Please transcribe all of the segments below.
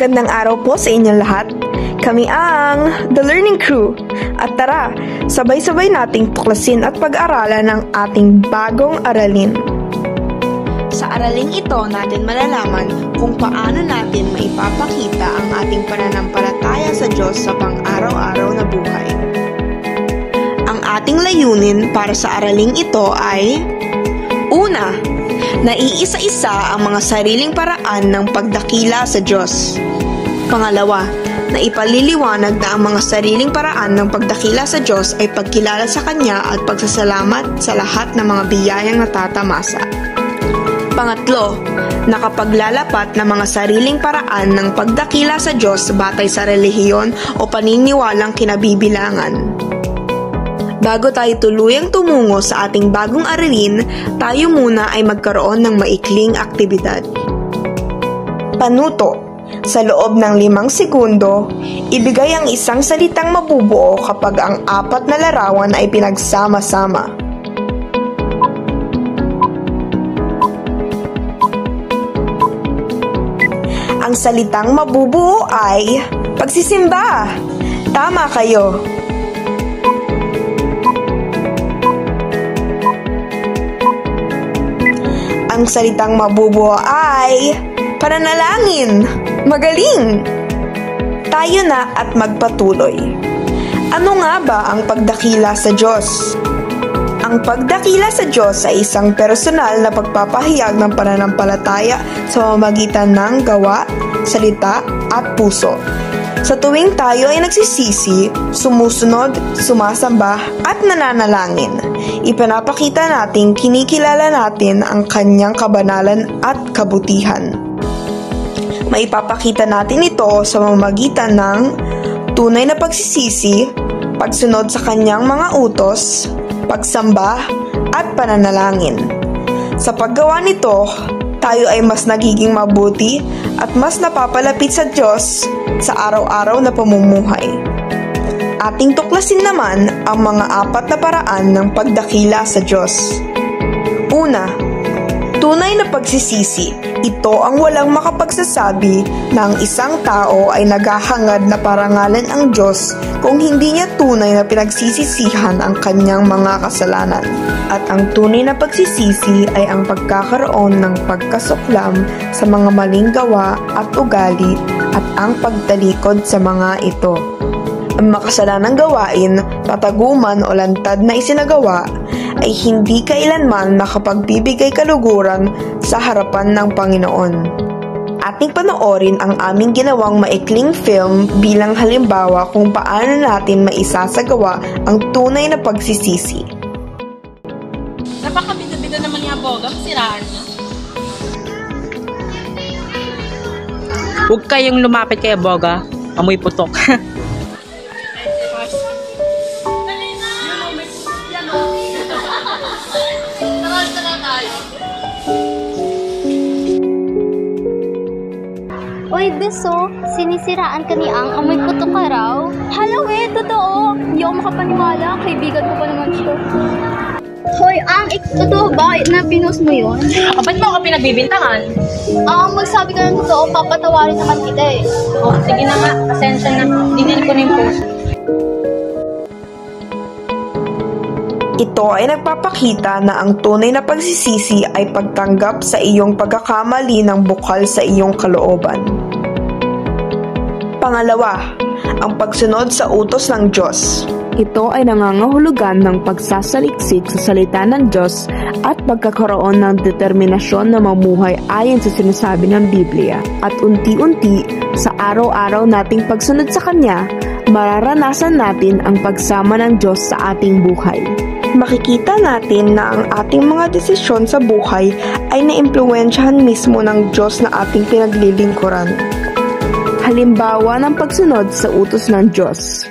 Magandang araw po sa inyong lahat. Kami ang The Learning Crew. At tara, sabay-sabay nating tuklasin at pag-aralan ang ating bagong aralin. Sa araling ito, natin malalaman kung paano natin maipapakita ang ating pananampalataya sa Diyos sa pang-araw-araw na buhay. Ang ating layunin para sa araling ito ay: una, naiisa-isa ang mga sariling paraan ng pagdakila sa Diyos. Pangalawa, na ipaliliwanag na ang mga sariling paraan ng pagdakila sa Diyos ay pagkilala sa Kanya at pagsasalamat sa lahat ng mga biyayang natatamasa. Pangatlo, nakapaglalapat ng mga sariling paraan ng pagdakila sa Diyos batay sa relihiyon o paniniwalang kinabibilangan. Bago tayo tuluyang tumungo sa ating bagong aralin, tayo muna ay magkaroon ng maikling aktibidad. Panuto. Sa loob ng 5 segundo, ibigay ang isang salitang mabubuo kapag ang 4 na larawan ay pinagsama-sama. Ang salitang mabubuo ay pagsisimba. Tama kayo. Ang salitang mabubuo ay pananalangin. Magaling! Tayo na at magpatuloy. Ano nga ba ang pagdakila sa Diyos? Ang pagdakila sa Diyos ay isang personal na pagpapahayag ng pananampalataya sa pamamagitan ng gawa, salita, at puso. Sa tuwing tayo ay nagsisisi, sumusunod, sumasamba, at nananalangin, ipinapakita nating kinikilala natin ang Kanyang kabanalan at kabutihan. Maipapakita natin ito sa pamamagitan ng tunay na pagsisisi, pagsunod sa Kanyang mga utos, pagsamba, at pananalangin. Sa paggawa nito, tayo ay mas nagiging mabuti at mas napapalapit sa Diyos sa araw-araw na pamumuhay. Ating tuklasin naman ang mga 4 na paraan ng pagdakila sa Diyos. Una, tunay na pagsisisi. Ito ang walang makapagsasabi na ang isang tao ay naghahangad na parangalan ang Diyos kung hindi niya tunay na pinagsisisihan ang kanyang mga kasalanan. At ang tunay na pagsisisi ay ang pagkakaroon ng pagkasuklam sa mga maling gawa at ugali at ang pagtalikod sa mga ito. Ang makasalanang gawain, pataguman o lantad na isinagawa ay hindi kailanman nakapagbibigay kaluguran sa harapan ng Panginoon. Ating panoorin ang aming ginawang maikling film bilang halimbawa kung paano natin maisasagawa ang tunay na pagsisisi. Napakabida-bida naman yung aboga, masiraan niya. Huwag kayong lumapit kay aboga, amoy putok. Uy, beso, sinisiraan ka ni Ang, amoy puto ka raw. Hello totoo. Hindi ako makapaniwala, kaibigan ko pa naman siya. Hoy, Ang, totoo ba na pinost mo yun? Ba't mo ako pinagbibintangan? Magsabi ka ng totoo, papatawarin naman kita eh. Sige na nga, pasensya na. Dinil ko na yung post. Ito ay nagpapakita na ang tunay na pagsisisi ay pagtanggap sa iyong pagkakamali ng bukal sa iyong kalooban. Pangalawa, ang pagsunod sa utos ng Diyos. Ito ay nangangahulugan ng pagsasaliksik sa salita ng Diyos at pagkakaroon ng determinasyon na mamuhay ayon sa sinasabi ng Biblia. At unti-unti, sa araw-araw nating pagsunod sa Kanya, mararanasan natin ang pagsama ng Diyos sa ating buhay. Makikita natin na ang ating mga desisyon sa buhay ay naimpluwensyahan mismo ng Diyos na ating pinaglilingkuran. Halimbawa ng pagsunod sa utos ng Diyos.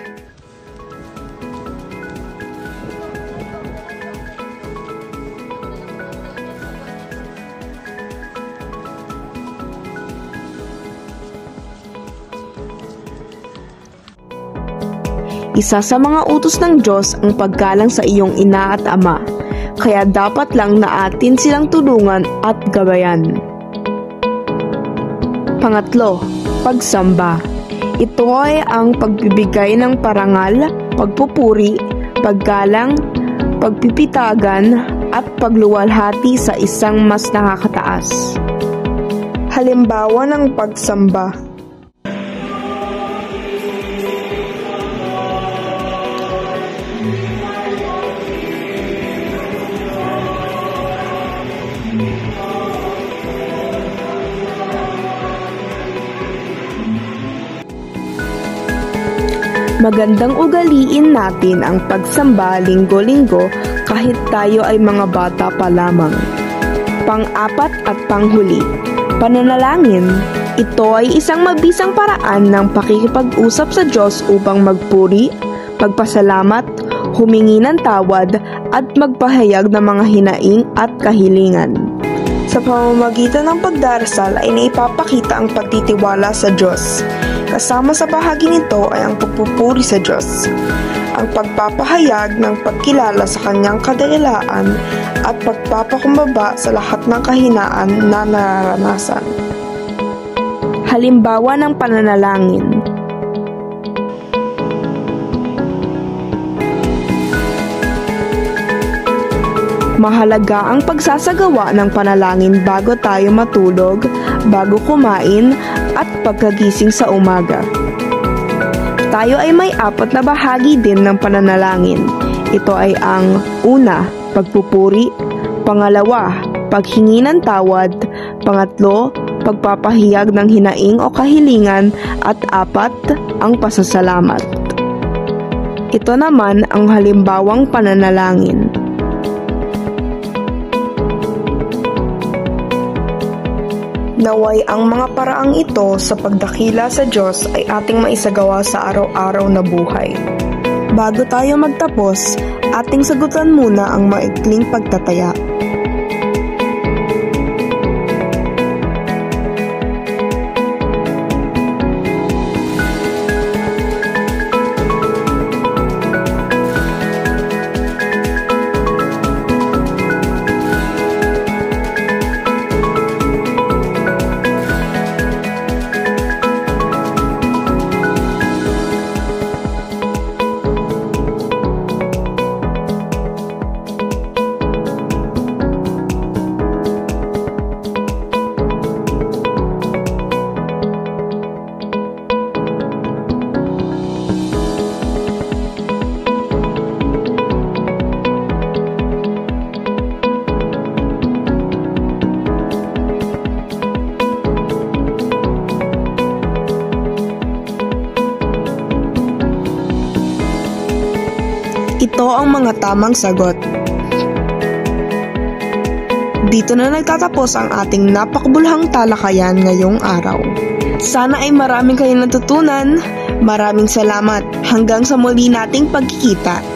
Isa sa mga utos ng Diyos ang paggalang sa iyong ina at ama, kaya dapat lang na atin silang tulungan at gabayan. Pangatlo, pagsamba. Ito ay ang pagbibigay ng parangal, pagpupuri, paggalang, pagpipitagan, at pagluwalhati sa isang mas nakakataas. Halimbawa ng pagsamba. Magandang ugaliin natin ang pagsamba linggo-linggo kahit tayo ay mga bata pa lamang. Pang-apat at panghuli, pananalangin. Ito ay isang mabisang paraan ng pakikipag-usap sa Diyos upang magpuri, magpasalamat, humingi ng tawad at magpahayag ng mga hinaing at kahilingan. Sa pamamagitan ng pagdarasal ay naipapakita ang pagtitiwala sa Diyos. Kasama sa bahagi nito ay ang pagpupuri sa Diyos, ang pagpapahayag ng pagkilala sa Kanyang kadakilaan at pagpapakumbaba sa lahat ng kahinaan na nararanasan. Halimbawa ng pananalangin. Mahalaga ang pagsasagawa ng panalangin bago tayo matulog, bago kumain, at pagkagising sa umaga. Tayo ay may 4 na bahagi din ng pananalangin. Ito ay ang una, pagpupuri, pangalawa, paghingi ng tawad, pangatlo, pagpapahayag ng hinaing o kahilingan, at 4, ang pasasalamat. Ito naman ang halimbawang pananalangin. Naway ang mga paraang ito sa pagdakila sa Diyos ay ating maisagawa sa araw-araw na buhay. Bago tayo magtapos, ating sagutan muna ang maikling pagtataya. Ito ang mga tamang sagot. Dito na nagtatapos ang ating napakabulhang talakayan ngayong araw. Sana ay maraming kayong natutunan. Maraming salamat. Hanggang sa muli nating pagkikita.